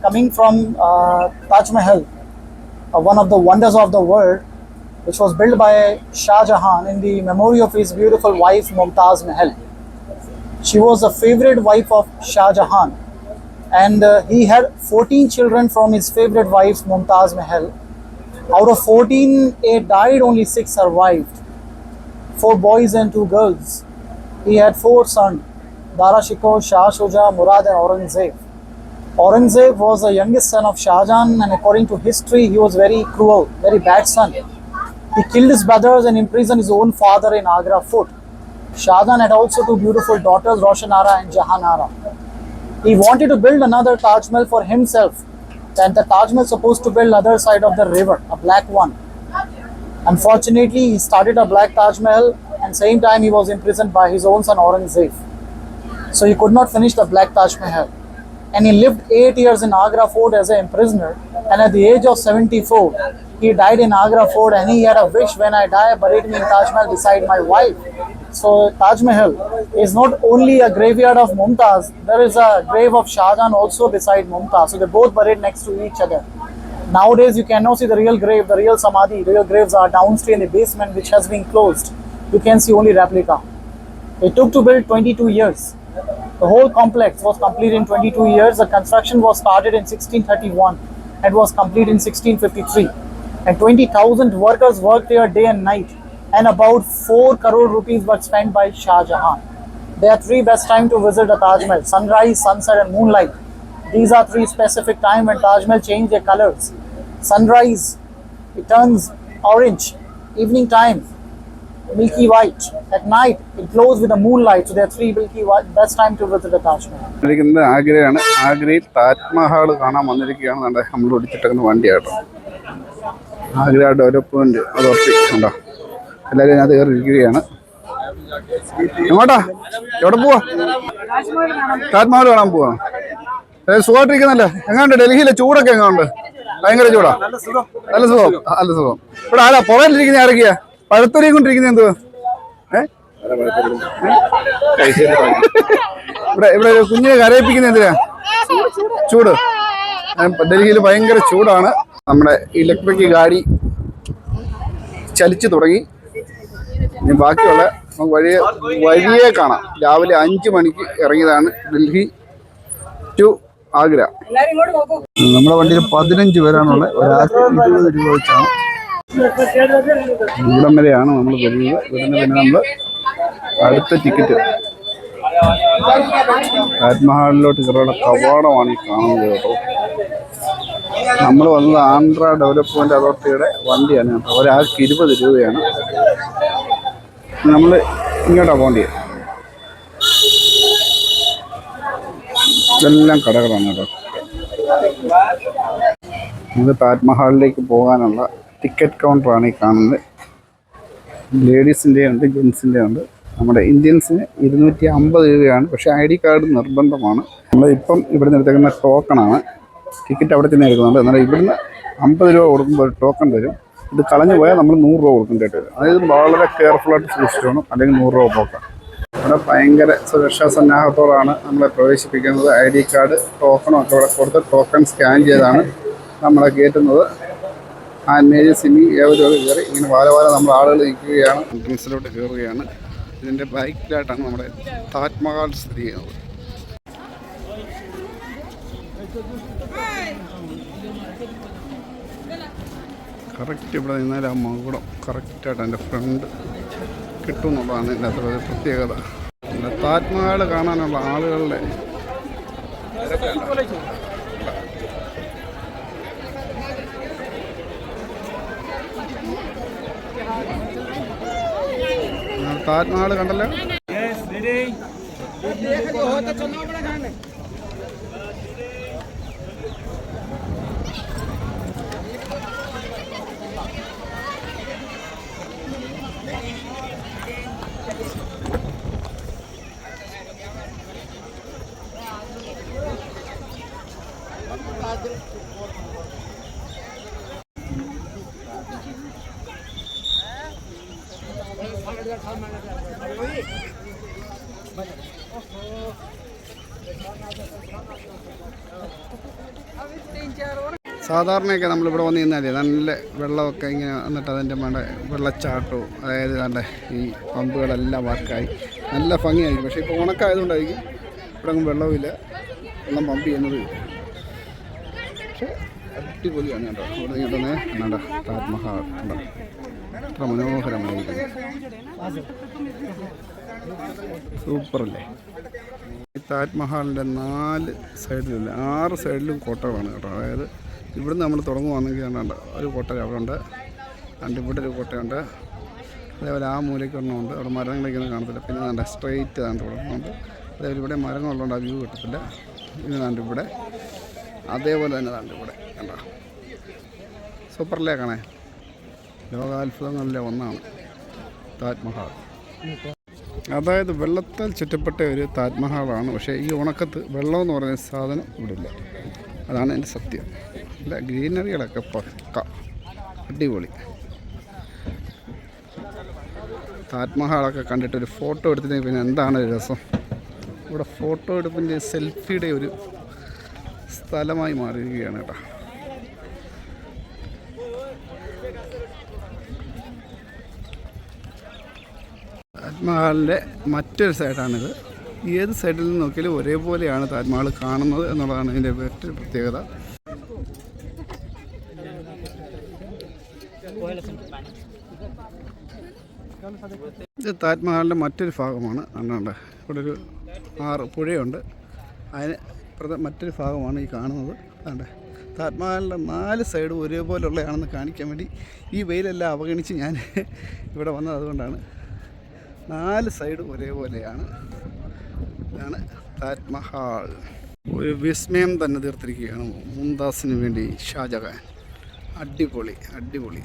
coming from Taj Mahal, one of the wonders of the world, which was built by Shah Jahan in the memory of his beautiful wife Mumtaz Mahal. She was a favorite wife of Shah Jahan, and he had 14 children from his favorite wife Mumtaz Mahal. Out of 14, 8 died, only 6 survived. 4 boys and 2 girls. He had 4 sons, Dara Shikoh, Shah Shuja, Murad and Aurangzeb. Aurangzeb was the youngest son of Shah Jahan, and according to history, he was very cruel, very bad son. He killed his brothers and imprisoned his own father in Agra Fort. Shah Jahan had also 2 beautiful daughters, Roshanara and Jahanara. He wanted to build another Taj Mahal for himself, and the Taj Mahal supposed to build other side of the river, a black one. Unfortunately, he started a black Taj Mahal, and same time he was imprisoned by his own son Aurangzeb. So he could not finish the black Taj Mahal. And he lived 8 years in Agra Fort as a prisoner, and at the age of 74, he died in Agra Fort, and he had a wish, when I die, buried me in Taj Mahal beside my wife. So Taj Mahal is not only a graveyard of Mumtaz, there is a grave of Shah Jahan also beside Mumtaz. So they're both buried next to each other. Nowadays you cannot see the real grave, the real Samadhi. Real graves are downstairs in the basement, which has been closed. You can see only replica. It took to build 22 years. The whole complex was completed in 22 years. The construction was started in 1631 and was completed in 1653. And 20,000 workers worked here day and night. And about 4 crore rupees were spent by Shah Jahan. There are 3 best times to visit the Taj Mahal: sunrise, sunset and moonlight. These are 3 specific times when Taj Mahal change their colors. Sunrise, it turns orange. Evening time, milky white. At night, it glows with the moonlight. So there are 3 milky white best time to visit the Taj Mahal. ആഗ്രയാണ് ആഗ്രയിൽ താജ്മഹൽ കാണാൻ വന്നിരിക്കുകയാണ്. നമ്മൾ ഓടിച്ചിട്ടേക്കുന്ന വണ്ടിയാട്ടോ. Agra development authority ഉണ്ടോ, എല്ലാവരും അതിനകത്ത് കയറി ഇരിക്കുകയാണ്. എങ്ങോട്ടാ, എവിടെ പോവാ? താജ്മഹൽ കാണാൻ പോവാ. സുഖമായിട്ടിരിക്കുന്നല്ലേ? എങ്ങാണ്ട് ഡൽഹിയിലെ ചൂടൊക്കെ എങ്ങാണ്ട്? ഭയങ്കര ചൂടാ. നല്ല സുഖം, നല്ല സുഖം. ഇവിടെ ആരാ പുറകിലിരിക്കുന്ന? ആരൊക്കെയാ പഴത്തൊലിയും കൊണ്ടിരിക്കുന്നത്? എന്തുവാ ഇവിടെ ഒരു കുഞ്ഞിനെ കരയിപ്പിക്കുന്ന എന്തിനാ? ചൂട്. ഡൽഹിയിൽ ഭയങ്കര ചൂടാണ്. നമ്മുടെ ഇലക്ട്രിക് ഗാഡി ചലിച്ചു തുടങ്ങി. ഇനി ബാക്കിയുള്ള വഴിയെ കാണാം. രാവിലെ 5 മണിക്ക് ഇറങ്ങിയതാണ് ഡൽഹി ടു ആഗ്ര. നമ്മുടെ വണ്ടിയിൽ 15 പേരാണുള്ളത്. ഒരാൾക്ക് 20 രൂപ വെച്ചാണ്. ഇവിടം വരെയാണ് നമ്മൾ വരുന്നത്. ഇവിടുന്ന് പിന്നെ നമ്മൾ അടുത്ത ടിക്കറ്റ് താജ്മഹലിലോട്ട് കയറാനുള്ള കവാടമാണ് ഈ കാണുന്നത് കേട്ടോ. നമ്മൾ വന്നത് ആന്ധ്ര ഡെവലപ്മെന്റ് അതോറിറ്റിയുടെ വണ്ടിയാണ് കേട്ടോ. ഒരാൾക്ക് 20 രൂപയാണ്. നമ്മൾ ഇങ്ങോട്ടാണ് പോകേണ്ടത്. ഇതെല്ലാം കടകളാണ് കേട്ടോ. ഇത് താജ്മഹലിലേക്ക് പോകാനുള്ള ടിക്കറ്റ് കൗണ്ടറാണ് ഈ കാണുന്നത്. ലേഡീസിൻ്റെ ഉണ്ട്, ജെൻസിൻ്റെ ഉണ്ട്. നമ്മുടെ ഇന്ത്യൻസിന് 250 രൂപയാണ്. പക്ഷേ ID കാർഡ് നിർബന്ധമാണ്. നമ്മളിപ്പം ഇവിടെ നിന്ന് എടുത്തേക്കുന്ന ടോക്കണാണ്. ടിക്കറ്റ് അവിടെ തന്നെ എടുക്കുന്നുണ്ട്. എന്നാൽ ഇവിടുന്ന് 50 രൂപ കൊടുക്കുമ്പോൾ ഒരു ടോക്കൺ തരും. ഇത് കളഞ്ഞു പോയാൽ നമ്മൾ 100 രൂപ കൊടുക്കേണ്ടി വരും. അതായത് വളരെ കെയർഫുള്ളായിട്ട് സൂക്ഷിച്ചു വേണം, അല്ലെങ്കിൽ 100 രൂപ പോക്കാം. ഇവിടെ ഭയങ്കര സുരക്ഷാ സന്നാഹത്തോടാണ് നമ്മളെ പ്രവേശിപ്പിക്കുന്നത്. ID കാർഡ് ടോക്കണും ഒക്കെ ഇവിടെ കൊടുത്ത് ടോക്കൺ സ്കാൻ ചെയ്താണ് നമ്മളെ കയറ്റുന്നത്. ആൻമേജ് സിമി ഏവരും കയറി ഇങ്ങനെ വാല നമ്മൾ ആളുകൾ നിൽക്കുകയാണ്. എൻട്രൻസിലോട്ട് കയറുകയാണ്. ഇതിൻ്റെ ബാക്കിലായിട്ടാണ് നമ്മുടെ താജ്മഹൽ സ്ഥിതി ചെയ്യുന്നത്. കറക്റ്റ് ഇവിടെ നിന്നാൽ ആ മകുടം കറക്റ്റായിട്ട് എൻ്റെ ഫ്രണ്ട് കിട്ടും എന്നുള്ളതാണ് എൻ്റെ അത്ര ഒരു പ്രത്യേകത. താജ്മഹൽ കാണാനുള്ള ആളുകളുടെ താജ്മഹൽ കണ്ടല്ലോ. സാധാരണയൊക്കെ നമ്മളിവിടെ വന്ന് നിന്നാലേ നല്ല വെള്ളമൊക്കെ ഇങ്ങനെ എന്നിട്ട് അതിൻ്റെ വേണ്ട വെള്ളച്ചാട്ടവും അതായത് നല്ല ഈ പമ്പുകളെല്ലാം വർക്കായി നല്ല ഭംഗിയായിരിക്കും. പക്ഷേ ഇപ്പോൾ ഉണക്കായതുകൊണ്ടായിരിക്കും ഇവിടെ ഒന്നും വെള്ളവുമില്ല, വെള്ളം പമ്പ് ചെയ്യുന്നത്. പക്ഷേ അടിപൊളിയാണ് കേട്ടോ. ഇവിടെ കിട്ടുന്നത് കണ്ടോ താജ്മഹൽ കണ്ടോ, അത്ര മനോഹരമായിരിക്കും. സൂപ്പറല്ലേ. ഈ താജ്മഹലിൻ്റെ 4 സൈഡിലില്ല 6 സൈഡിലും കോട്ടകളാണ് കേട്ടോ. അതായത് ഇവിടുന്ന് നമ്മൾ തുടങ്ങുവാണെങ്കിൽ കണ്ട ഒരു കോട്ട അവിടെ ഉണ്ട്, ഇവിടെ ഒരു കോട്ടയുണ്ട്, അതേപോലെ ആ മൂലയ്ക്ക് ഒരെണ്ണമുണ്ട്. അവിടെ മരങ്ങളൊക്കെയൊന്നും കാണത്തില്ല. പിന്നെ നല്ല സ്ട്രെയിറ്റ് താണ്ട് തുടങ്ങുന്നുണ്ട്. അതേപോലെ ഇവിടെ മരങ്ങളുള്ളതുകൊണ്ട് ആ വ്യൂ കിട്ടത്തില്ല. പിന്നെ താണ്ട് ഇവിടെ അതേപോലെ തന്നെ താണ്ട് ഇവിടെ കണ്ട സൂപ്പറല്ലേ കാണാൻ. ലോകാത്ഭുതങ്ങളിലെ ഒന്നാണ് താജ്മഹൽ. അതായത് വെള്ളത്താൽ ചുറ്റപ്പെട്ട ഒരു താജ്മഹലാണ്. പക്ഷേ ഈ ഉണക്കത്ത് വെള്ളം എന്ന് പറയുന്ന സാധനം ഇവിടെ ഇല്ല. അതാണ് എൻ്റെ സത്യം. അല്ല ഗ്രീനറികളൊക്കെ പക്ക അടിപൊളി. താജ്മഹലൊക്കെ കണ്ടിട്ടൊരു ഫോട്ടോ എടുത്തിട്ട് പിന്നെ എന്താണ് ഒരു രസം. ഇവിടെ ഫോട്ടോ എടുപ്പിൻ്റെ സെൽഫിയുടെ ഒരു സ്ഥലമായി മാറിയിരിക്കുകയാണ് കേട്ടോ. താജ്മഹലിൻ്റെ മറ്റൊരു സൈഡാണിത്. ഏത് സൈഡിൽ നിന്ന് നോക്കിയാലും ഒരേപോലെയാണ് താജ്മഹൽ കാണുന്നത് എന്നുള്ളതാണ് ഇതിൻ്റെ മറ്റൊരു പ്രത്യേകത. ഇത് താജ്മഹലിൻ്റെ മറ്റൊരു ഭാഗമാണ്. അല്ലാണ്ട് ഇവിടെ ഒരു പുഴയുണ്ട്. അതിന് മറ്റൊരു ഭാഗമാണ് ഈ കാണുന്നത്. അതാണ്ട് താജ്മഹലിൻ്റെ 4 സൈഡും ഒരേപോലെയുള്ളതാണെന്ന് കാണിക്കാൻ വേണ്ടി ഈ വെയിലെല്ലാം അവഗണിച്ച് ഞാൻ ഇവിടെ വന്നത്. അതുകൊണ്ടാണ് 4 സൈഡും ഒരേപോലെയാണ്. ഇതാണ് താജ്മഹൽ. ഒരു വിസ്മയം തന്നെ തീർത്തിരിക്കുകയാണ് മുംതാസിന് വേണ്ടി ഷാജഹാൻ. അടിപൊളി.